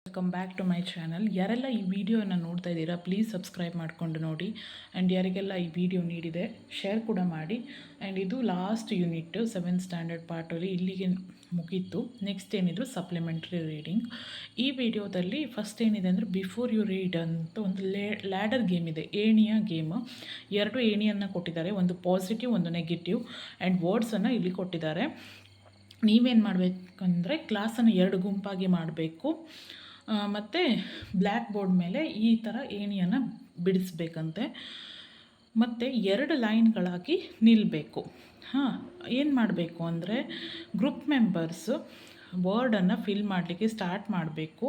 Welcome back to my channel. ಯಾರೆಲ್ಲ ಈ ವಿಡಿಯೋನ ನೋಡ್ತಾ ಇದ್ದೀರಾ ಪ್ಲೀಸ್ ಸಬ್ಸ್ಕ್ರೈಬ್ ಮಾಡಿಕೊಂಡು ನೋಡಿ. ಆ್ಯಂಡ್ ಯಾರಿಗೆಲ್ಲ ಈ ವಿಡಿಯೋ ನೀಡಿದೆ ಶೇರ್ ಕೂಡ ಮಾಡಿ. ಆ್ಯಂಡ್ ಇದು ಲಾಸ್ಟ್ ಯೂನಿಟ್ 7th ಸ್ಟ್ಯಾಂಡರ್ಡ್ ಪಾರ್ಟಲ್ಲಿ ಇಲ್ಲಿಗೆ ಮುಗೀತು. ನೆಕ್ಸ್ಟ್ ಏನಿದ್ರು ಸಪ್ಲಿಮೆಂಟ್ರಿ ರೀಡಿಂಗ್. ಈ ವಿಡಿಯೋದಲ್ಲಿ ಫಸ್ಟ್ ಏನಿದೆ ಅಂದರೆ ಬಿಫೋರ್ ಯು ರೀಡ್ ಅಂತ ಒಂದು ಲ್ಯಾಡರ್ ಗೇಮ್ ಇದೆ, ಏಣಿಯ ಗೇಮ್. 2 ಏಣಿಯನ್ನು ಕೊಟ್ಟಿದ್ದಾರೆ, ಒಂದು ಪಾಸಿಟಿವ್ ಒಂದು ನೆಗೆಟಿವ್ ಆ್ಯಂಡ್ ವರ್ಡ್ಸನ್ನು ಇಲ್ಲಿ ಕೊಟ್ಟಿದ್ದಾರೆ. ನೀವೇನು ಮಾಡಬೇಕಂದ್ರೆ ಕ್ಲಾಸನ್ನು 2 ಗುಂಪಾಗಿ ಮಾಡಬೇಕು ಮತ್ತು ಬ್ಲ್ಯಾಕ್ ಬೋರ್ಡ್ ಮೇಲೆ ಈ ಥರ ಏಣಿಯನ್ನು ಬಿಡಿಸ್ಬೇಕಂತೆ. ಮತ್ತು 2 ಲೈನ್ಗಳಾಗಿ ನಿಲ್ಲಬೇಕು. ಏನು ಮಾಡಬೇಕು ಅಂದರೆ ಗ್ರೂಪ್ ಮೆಂಬರ್ಸು ವರ್ಡನ್ನು ಫಿಲ್ ಮಾಡಲಿಕ್ಕೆ ಸ್ಟಾರ್ಟ್ ಮಾಡಬೇಕು.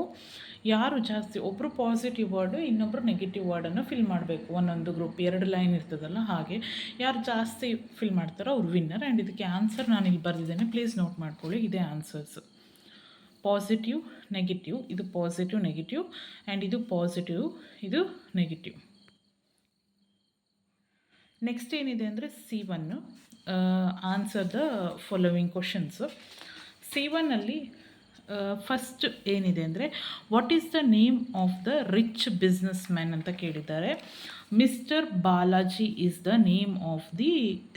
ಯಾರು ಜಾಸ್ತಿ, ಒಬ್ಬರು ಪಾಸಿಟಿವ್ ವರ್ಡು ಇನ್ನೊಬ್ಬರು ನೆಗೆಟಿವ್ ವರ್ಡನ್ನು ಫಿಲ್ ಮಾಡಬೇಕು. ಒಂದೊಂದು ಗ್ರೂಪ್ 2 ಲೈನ್ ಇರ್ತದಲ್ಲ, ಹಾಗೆ ಯಾರು ಜಾಸ್ತಿ ಫಿಲ್ ಮಾಡ್ತಾರೋ ಅವ್ರು ವಿನ್ನರ್. ಆ್ಯಂಡ್ ಇದಕ್ಕೆ ಆನ್ಸರ್ ನಾನು ಇಲ್ಲಿ ಬರೆದಿದ್ದೇನೆ, ಪ್ಲೀಸ್ ನೋಟ್ ಮಾಡ್ಕೊಳ್ಳಿ. ಇದೇ ಆನ್ಸರ್ಸ್: ಪಾಸಿಟಿವ್ ನೆಗೆಟಿವ್, ಇದು ಪಾಸಿಟಿವ್ ನೆಗೆಟಿವ್ ಆ್ಯಂಡ್ ಇದು ಪಾಸಿಟಿವ್, ಇದು ನೆಗೆಟಿವ್. ನೆಕ್ಸ್ಟ್ ಏನಿದೆ ಅಂದರೆ C1 answer the following questions. C1ಅಲ್ಲಿ ಫಸ್ಟ್ ಏನಿದೆ ಅಂದರೆ what is the name of the rich businessman ಅಂತ ಕೇಳಿದ್ದಾರೆ. Mister Balaji is the name of the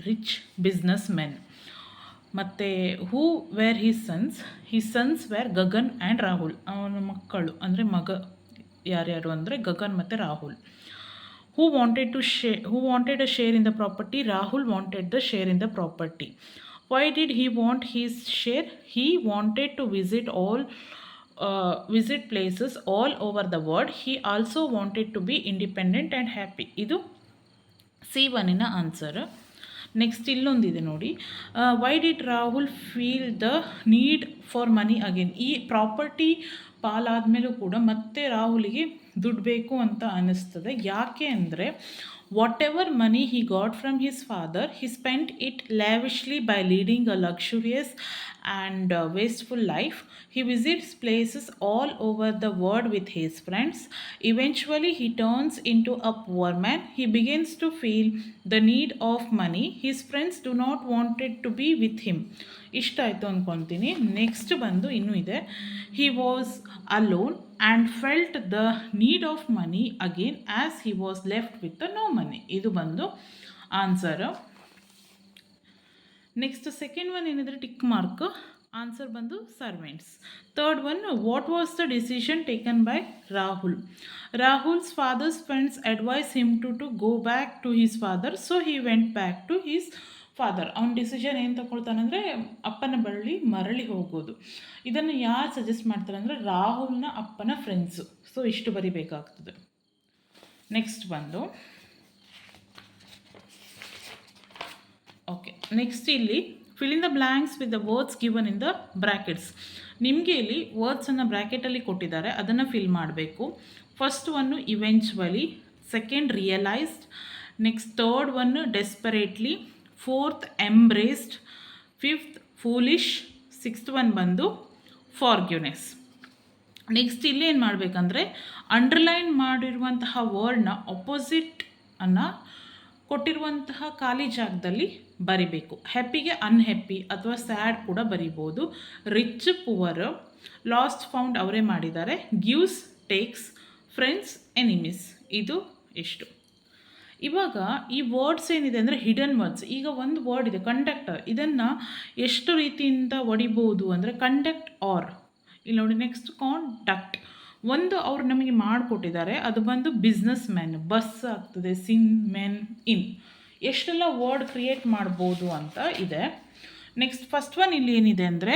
rich businessman. ಮತ್ತು who were his sons were Gagan and Rahul. ಅವನ ಮಕ್ಕಳು ಅಂದರೆ ಮಗ ಯಾರ್ಯಾರು ಅಂದರೆ ಗಗನ್ ಮತ್ತು Rahul. Who wanted a share in the property? Rahul wanted the share in the property. Why did he want his share? He wanted to visit places all over the world. He also wanted to be independent and happy. ಇದು C1 answer. Next ಇಲ್ಲೊಂದಿದೆ ನೋಡಿ, Y did Rahul feel the need for money again. ಈ property ಪಾಲಾದಮೇಲೂ ಕೂಡ ಮತ್ತೆ ರಾಹುಲಿಗೆ ದುಡ್ಡು ಬೇಕು ಅಂತ ಅನ್ನಿಸ್ತದೆ. ಯಾಕೆ ಅಂದರೆ whatever money he got from his father, he spent it lavishly by leading a luxurious and wasteful life. He visits places all over the world with his friends. Eventually, he turns into a poor man. He begins to feel the need of money. His friends do not want it to be with him. ಇಷ್ಟ ಆಯಿತು ಅಂದ್ಕೊತೀನಿ. Next ಬಂದು ಇನ್ನೂ ಇದೆ. He was alone and felt the need of money again as he was left with no money. ಇದು ಬಂದು answer. Next second one ಏನಿದ್ರೆ tick mark, answer ಬಂದು servants. Third one, what was the decision taken by Rahul? Rahul's father's friends advise him to go back to his father, so he went back to his father. ಅವ್ನ decision ಏನು ತಗೊಳ್ತಾನಂದರೆ ಅಪ್ಪನ ಬಳಿ ಮರಳಿ ಹೋಗೋದು. ಇದನ್ನು ಯಾರು ಸಜೆಸ್ಟ್ ಮಾಡ್ತಾರೆ ಅಂದರೆ ರಾಹುಲ್ನ ಅಪ್ಪನ ಫ್ರೆಂಡ್ಸು. ಸೊ ಇಷ್ಟು ಬರಿಬೇಕಾಗ್ತದೆ. ನೆಕ್ಸ್ಟ್ ಬಂದು ಓಕೆ, ನೆಕ್ಸ್ಟ್ ಇಲ್ಲಿ fill in the blanks with the words given in the brackets. ನಿಮಗೆ ಇಲ್ಲಿ ವರ್ಡ್ಸನ್ನು ಬ್ರ್ಯಾಕೆಟಲ್ಲಿ ಕೊಟ್ಟಿದ್ದಾರೆ, ಅದನ್ನು ಫಿಲ್ ಮಾಡಬೇಕು. First one eventually, second realised, next third one desperately, fourth embraced, fifth foolish, sixth one ಬಂದು ಫಾರ್ಗ್ಯೂನೆಸ್. ನೆಕ್ಸ್ಟ್ ಇಲ್ಲಿ ಏನು ಮಾಡಬೇಕಂದ್ರೆ ಅಂಡರ್ಲೈನ್ ಮಾಡಿರುವಂತಹ ವರ್ಡ್ನ ಅಪೋಸಿಟ್ ಅನ್ನು ಕೊಟ್ಟಿರುವಂತಹ ಖಾಲಿ ಜಾಗದಲ್ಲಿ ಬರಿಬೇಕು. ಹ್ಯಾಪಿಗೆ ಅನ್ಹ್ಯಾಪಿ ಅಥವಾ ಸ್ಯಾಡ್ ಕೂಡ ಬರಿಬೋದು. ರಿಚ್ ಪುವರ್, ಲಾಸ್ಟ್ ಫೌಂಡ್ ಅವರೇ ಮಾಡಿದ್ದಾರೆ. Gives takes, friends enemies. ಇದು ಎಷ್ಟು. ಇವಾಗ ಈ ವರ್ಡ್ಸ್ ಏನಿದೆ ಅಂದರೆ ಹಿಡನ್ ವರ್ಡ್ಸ್. ಈಗ ಒಂದು ವರ್ಡ್ ಇದೆ ಕಂಡಕ್ಟರ್, ಇದನ್ನು ಎಷ್ಟು ರೀತಿಯಿಂದ ಹೊಡಿಬೋದು ಅಂದರೆ ಕಂಡಕ್ಟ್ ಆರ್. ಇಲ್ಲಿ ನೋಡಿ, ನೆಕ್ಸ್ಟ್ ಕಾಂಡಕ್ಟ್. ಒಂದು ಅವ್ರು ನಮಗೆ ಮಾಡಿಕೊಟ್ಟಿದ್ದಾರೆ, ಅದು ಬಂದು ಬಿಸ್ನೆಸ್ ಮ್ಯಾನ್, ಬಸ್ ಆಗ್ತದೆ, ಸಿನ್, ಮೆನ್, ಇನ್. ಎಷ್ಟೆಲ್ಲ ವರ್ಡ್ ಕ್ರಿಯೇಟ್ ಮಾಡ್ಬೋದು ಅಂತ ಇದೆ. ನೆಕ್ಸ್ಟ್ ಫಸ್ಟ್ ಒನ್ ಇಲ್ಲಿ ಏನಿದೆ ಅಂದರೆ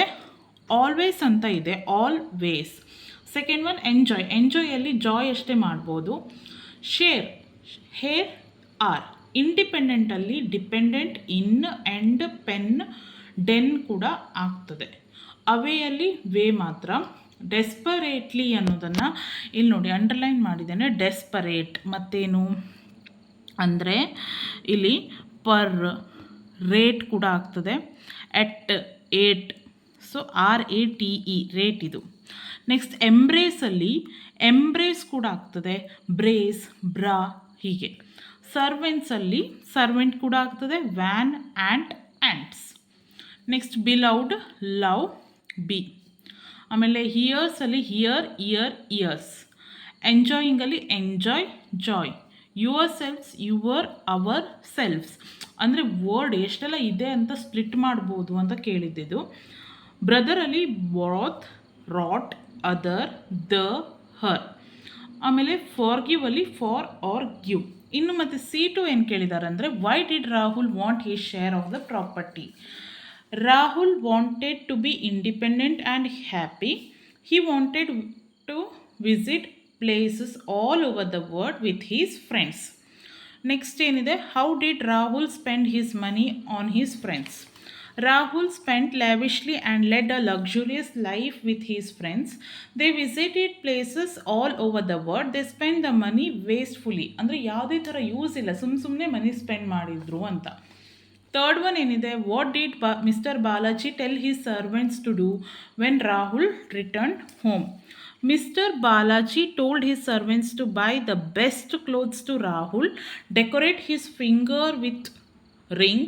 ಆಲ್ವೇಸ್ ಅಂತ ಇದೆ, ಆಲ್ವೇಸ್. ಸೆಕೆಂಡ್ ಒನ್ ಎಂಜಾಯ್, ಎಂಜಾಯಲ್ಲಿ ಜಾಯ್ ಅಷ್ಟೇ ಮಾಡ್ಬೋದು. Share, hare, are. ಇಂಡಿಪೆಂಡೆಂಟಲ್ಲಿ dependent, in, end, pen, den ಕೂಡ ಆಗ್ತದೆ. ಅವೇಯಲ್ಲಿ ವೇ ಮಾತ್ರ. ಡೆಸ್ಪರೇಟ್ಲಿ ಅನ್ನೋದನ್ನು ಇಲ್ಲಿ ನೋಡಿ ಅಂಡರ್ಲೈನ್ ಮಾಡಿದ್ದೇನೆ. ಡೆಸ್ಪರೇಟ್ ಮತ್ತೇನು ಅಂದರೆ ಇಲ್ಲಿ ಪರ್, ರೇಟ್ ಕೂಡ ಆಗ್ತದೆ. At, ate, so RATE, rate ಇದು. ನೆಕ್ಸ್ಟ್ ಎಂಬ್ರೇಸಲ್ಲಿ ಎಂಬ್ರೇಸ್ ಕೂಡ ಆಗ್ತದೆ, ಬ್ರೇಸ್, ಬ್ರಾ, ಹೀಗೆ. ಸರ್ವೆಂಟ್ಸಲ್ಲಿ ಸರ್ವೆಂಟ್ ಕೂಡ ಆಗ್ತದೆ, van, ant, ants. Next beloved, love, be. ಆಮೇಲೆ ಹಿಯರ್ಸಲ್ಲಿ ಹಿಯರ್, ಇಯರ್, ಇಯರ್ಸ್. ಎಂಜಾಯಿಂಗಲ್ಲಿ enjoy, joy. Yourselves, your, our, selves. ಅಂದರೆ ವರ್ಡ್ ಎಷ್ಟೆಲ್ಲ ಇದೆ ಅಂತ ಸ್ಪ್ಲಿಟ್ ಮಾಡ್ಬೋದು ಅಂತ ಕೇಳಿದ್ದಿದ್ದು. ಬ್ರದರಲ್ಲಿ broth, rot, other, the, her. ಆಮೇಲೆ ಫಾರ್ಗಿವ್ ಅಲ್ಲಿ ಫಾರ್ ಆರ್ ಗಿವ್. ಇನ್ನು ಮತ್ತು C2 ಏನು ಕೇಳಿದ್ದಾರೆ ಅಂದರೆ why did Rahul want his share of the property. Rahul wanted to be independent and happy. He wanted to visit places all over the world with his friends. Next ಏನಿದೆ, how did Rahul spend his money on his friends. Rahul spent lavishly and led a luxurious life with his friends. They visited places all over the world. They spent the money wastefully. ಅಂದರೆ ಯಾವುದೇ ಥರ use ಇಲ್ಲ, ಸುಮ್ಮನೆ ಮನಿ spend ಮಾಡಿದ್ರು ಅಂತ. Third one ಏನಿದೆ, what did mister Balaji tell his servants to do when Rahul return home. Mr. Balaji told his servants to buy the best clothes to Rahul, decorate his finger with ring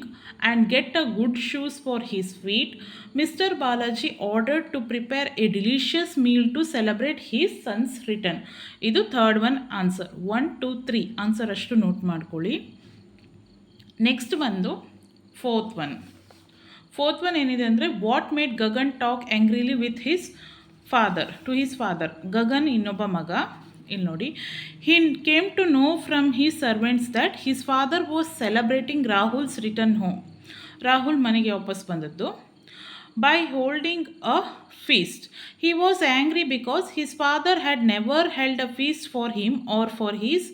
and get a good shoes for his feet. Mr. Balaji ordered to prepare a delicious meal to celebrate his son's return. ಇದು third one answer. 1, 2, 3 answer ಅಷ್ಟು note ಮಾಡ್ಕೊಳ್ಳಿ. Next ಬಂದು fourth one ಏನಿದೆ ಅಂದರೆ what made Gagan talk angrily with his father. Gagan ಇನ್ನೊಬ್ಬ ಮಗ. ಇಲ್ಲಿ ನೋಡಿ, he came to know from his servants that his father was celebrating Rahul's return home. Rahul ಮನೆಗೆ ವಾಪಸ್ ಬಂದದ್ದು by holding a feast. He was angry because his father had never held a feast for him or for his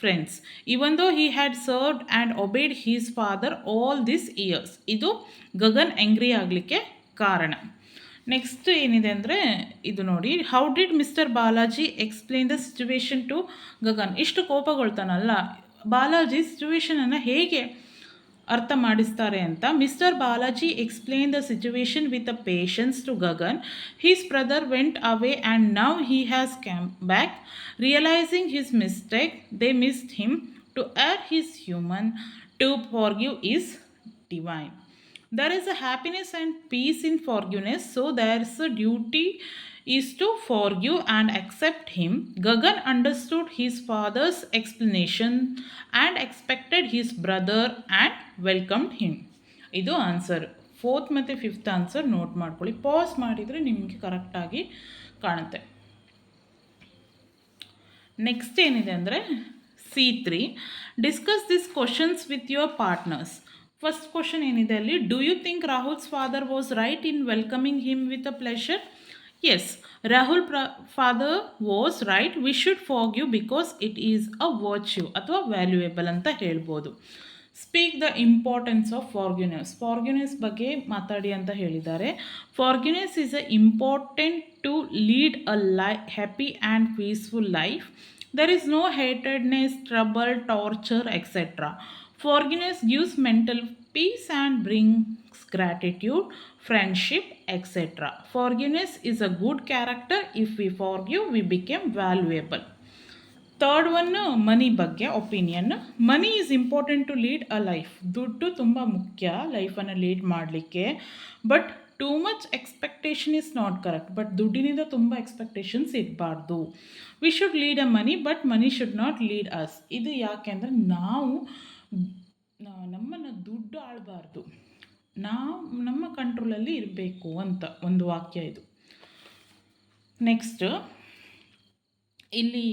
friends, even though he had served and obeyed his father all these years. ಇದು Gagan angry ಆಗಲಿಕ್ಕೆ ಕಾರಣ. Next ಏನಿದೆ ಅಂದರೆ ಇದು ನೋಡಿ, how did mister Balaji explain the situation to Gagan. ಇಷ್ಟು ಕೋಪಗೊಳ್ತಾನಲ್ಲ, ಬಾಲಾಜಿ ಸಿಚುವೇಶನನ್ನು ಹೇಗೆ ಅರ್ಥ ಮಾಡಿಸ್ತಾರೆ ಅಂತ. Mister Balaji explain the situation with a patience to Gagan. His brother went away and now he has came back. Realising his mistake they missed him. To err is human. To forgive is divine. There is a happiness and peace in forgiveness, so there's a duty is to forgive and accept him. Gagan understood his father's explanation and expected his brother and welcomed him. ಇದು answer. Fourth ಮತ್ತು fifth answer note ಮಾಡ್ಕೊಳ್ಳಿ. Pass ಮಾಡಿದರೆ ನಿಮಗೆ ಕರೆಕ್ಟಾಗಿ ಕಾಣುತ್ತೆ. Next ಏನಿದೆ ಅಂದರೆ C3, discuss this questions with your partners. First question ಏನಿದೆ ಅಲ್ಲಿ, do you think Rahul's father was right in welcoming him with a pleasure. Yes, Rahul father was right. We should forgive because it is a virtue ಅಥವಾ valuable ಅಂತ ಹೇಳ್ಬೋದು. Speak the importance of forgiveness ಬಗ್ಗೆ ಮಾತಾಡಿ ಅಂತ ಹೇಳಿದ್ದಾರೆ. Forgiveness is a important to lead a happy and peaceful life. There is no hatedness, trouble, torture, etcetera. Forgiveness gives mental peace and brings gratitude, friendship, etc. Forgiveness is a good character. If we forgive, we become valuable. Third one, money ಬಗ್ಗೆ opinion. Money is important to lead a life. ದುಡ್ಡು ತುಂಬ ಮುಖ್ಯ ಲೈಫನ್ನು lead ಮಾಡಲಿಕ್ಕೆ. But too much expectation is not correct. But ದುಡ್ಡಿನಿಂದ ತುಂಬ ಎಕ್ಸ್ಪೆಕ್ಟೇಷನ್ಸ್ ಇರಬಾರ್ದು. We should lead a money, but money should not lead us. ಇದು ಯಾಕೆಂದರೆ ನಾವು ನಮ್ಮನ್ನು ದುಡ್ಡು ಆಳಬಾರ್ದು, ನಮ್ಮ ಕಂಟ್ರೋಲಲ್ಲಿ ಇರಬೇಕು ಅಂತ ಒಂದು ವಾಕ್ಯ ಇದು. ನೆಕ್ಸ್ಟ್ ಇಲ್ಲಿ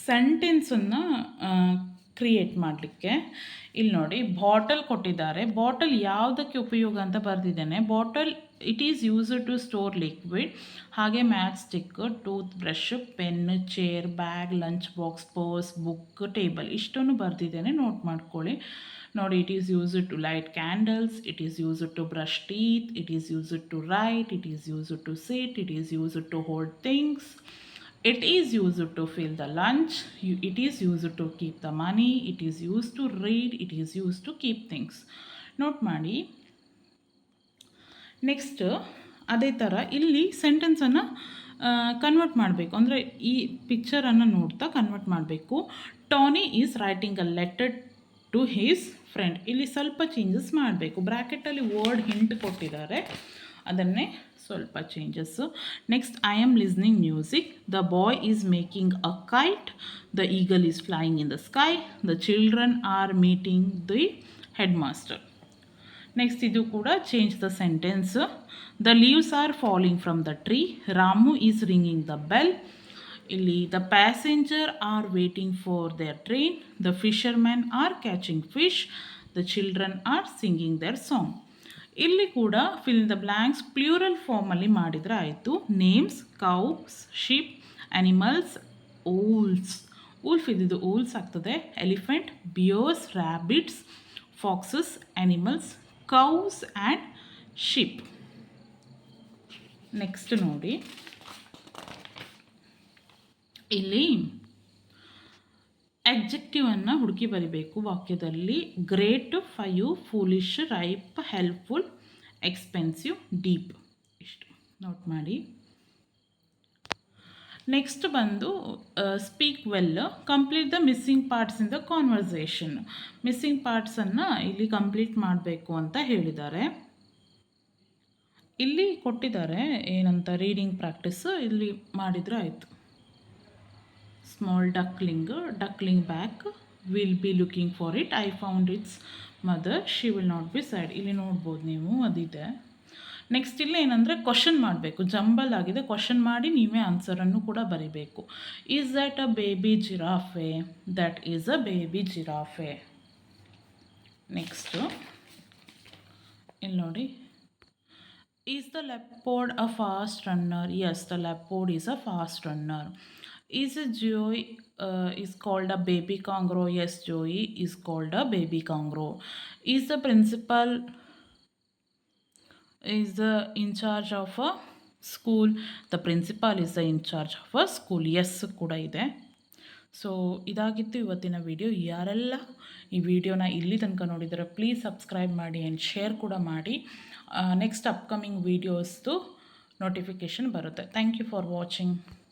ಸೆಂಟೆನ್ಸನ್ನು ಕ್ರಿಯೇಟ್ ಮಾಡಲಿಕ್ಕೆ ಇಲ್ಲಿ ನೋಡಿ, ಬಾಟಲ್ ಕೊಟ್ಟಿದ್ದಾರೆ. ಬಾಟಲ್ ಯಾವುದಕ್ಕೆ ಉಪಯೋಗ ಅಂತ ಬರೆದಿದ್ದೇನೆ. Bottle it is used to store liquid. ಹಾಗೆ matchstick, toothbrush, pen, chair, bag, lunch box, purse, book, table ಇಷ್ಟನ್ನು ಬರೆದಿದ್ದೇನೆ, ನೋಟ್ ಮಾಡ್ಕೊಳ್ಳಿ. ನೋಡಿ, it is used to light candles, it is used to brush teeth, it is used to write, it is used to sit, it is used to hold things, it is used to fill the lunch, it is used to keep the money, it is used to read, it is used to keep things. Note ಮಾಡಿ. Next ಅದೇ ಥರ ಇಲ್ಲಿ ಸೆಂಟೆನ್ಸನ್ನು convert ಮಾಡಬೇಕು. ಅಂದರೆ ಈ ಪಿಕ್ಚರನ್ನು ನೋಡ್ತಾ convert ಮಾಡಬೇಕು. Tony is writing a letter to his friend. ಇಲ್ಲಿ ಸ್ವಲ್ಪ ಚೇಂಜಸ್ ಮಾಡಬೇಕು. ಬ್ರ್ಯಾಕೆಟಲ್ಲಿ ವರ್ಡ್ ಹಿಂಟ್ ಕೊಟ್ಟಿದ್ದಾರೆ, ಅದನ್ನೇ ಸ್ವಲ್ಪ changes. Next I am listening music. The boy is making a kite. The eagle is flying in the sky. The children are meeting the head master. Next ಇದು ಕೂಡ change the sentence. The leaves are falling from the tree. Ramu is ringing the bell. ಇಲ್ಲಿ the passenger are waiting for their train. The fisherman are catching fish. The children are singing their song. ಇಲ್ಲಿ ಕೂಡ fill in the blanks plural ಫಾರ್ಮಲ್ಲಿ ಮಾಡಿದರೆ ಆಯಿತು. Names cows, sheep, animals, wolves. Wolf ಇದ್ದಿದ್ದು wolves ಆಗ್ತದೆ. Elephant, bears, rabbits, foxes, animals, cows and sheep. Next ನೋಡಿ, ಇಲ್ಲಿ ಅಡ್ಜೆಕ್ಟಿವನ್ನು ಹುಡುಕಿ ಬರಿಬೇಕು ವಾಕ್ಯದಲ್ಲಿ. Great, five, foolish, ripe, helpful, expensive, deep. ಇಷ್ಟು ನೋಟ್ ಮಾಡಿ. ನೆಕ್ಸ್ಟ್ ಬಂದು speak well. Complete the missing parts in the conversation. Missing ಪಾರ್ಟ್ಸನ್ನು ಇಲ್ಲಿ ಕಂಪ್ಲೀಟ್ ಮಾಡಬೇಕು ಅಂತ ಹೇಳಿದ್ದಾರೆ. ಇಲ್ಲಿ ಕೊಟ್ಟಿದ್ದಾರೆ ಏನಂತ, ರೀಡಿಂಗ್ ಪ್ರಾಕ್ಟೀಸು ಇಲ್ಲಿ ಮಾಡಿದರೆ ಆಯಿತು. Small duckling back, will be looking for it, I found its mother, she will not be sad. ಇಲ್ಲಿ ನೋಡ್ಬೋದು ನೀವು, ಅದಿದೆ. ನೆಕ್ಸ್ಟ್ ಇಲ್ಲಿ ಏನಂದರೆ ಕ್ವಶನ್ ಮಾಡಬೇಕು. ಜಂಬಲ್ ಆಗಿದೆ, ಕ್ವಶನ್ ಮಾಡಿ ನೀವೇ ಆನ್ಸರನ್ನು ಕೂಡ ಬರಿಬೇಕು. Is that a baby giraffe? That is a baby giraffe. Next ಇಲ್ಲಿ ನೋಡಿ, is the leopard a fast runner? Yes, the leopard is a fast runner. Is a joey is called a baby kangaroo? Yes, joey is called a baby kangaroo. Is the principal is the in charge of a school? The principal is the in charge of a school. Yes ಕೂಡ ಇದೆ. So ಇದಾಗಿತ್ತು ಇವತ್ತಿನ video. ಯಾರೆಲ್ಲ ಈ ವಿಡಿಯೋನ ಇಲ್ಲಿ ತನಕ ನೋಡಿದರೆ ಪ್ಲೀಸ್ ಸಬ್ಸ್ಕ್ರೈಬ್ ಮಾಡಿ ಆ್ಯಂಡ್ ಶೇರ್ ಕೂಡ ಮಾಡಿ. ನೆಕ್ಸ್ಟ್ ಅಪ್ಕಮಿಂಗ್ ವೀಡಿಯೋಸ್ದು ನೋಟಿಫಿಕೇಷನ್ ಬರುತ್ತೆ. Thank you for watching.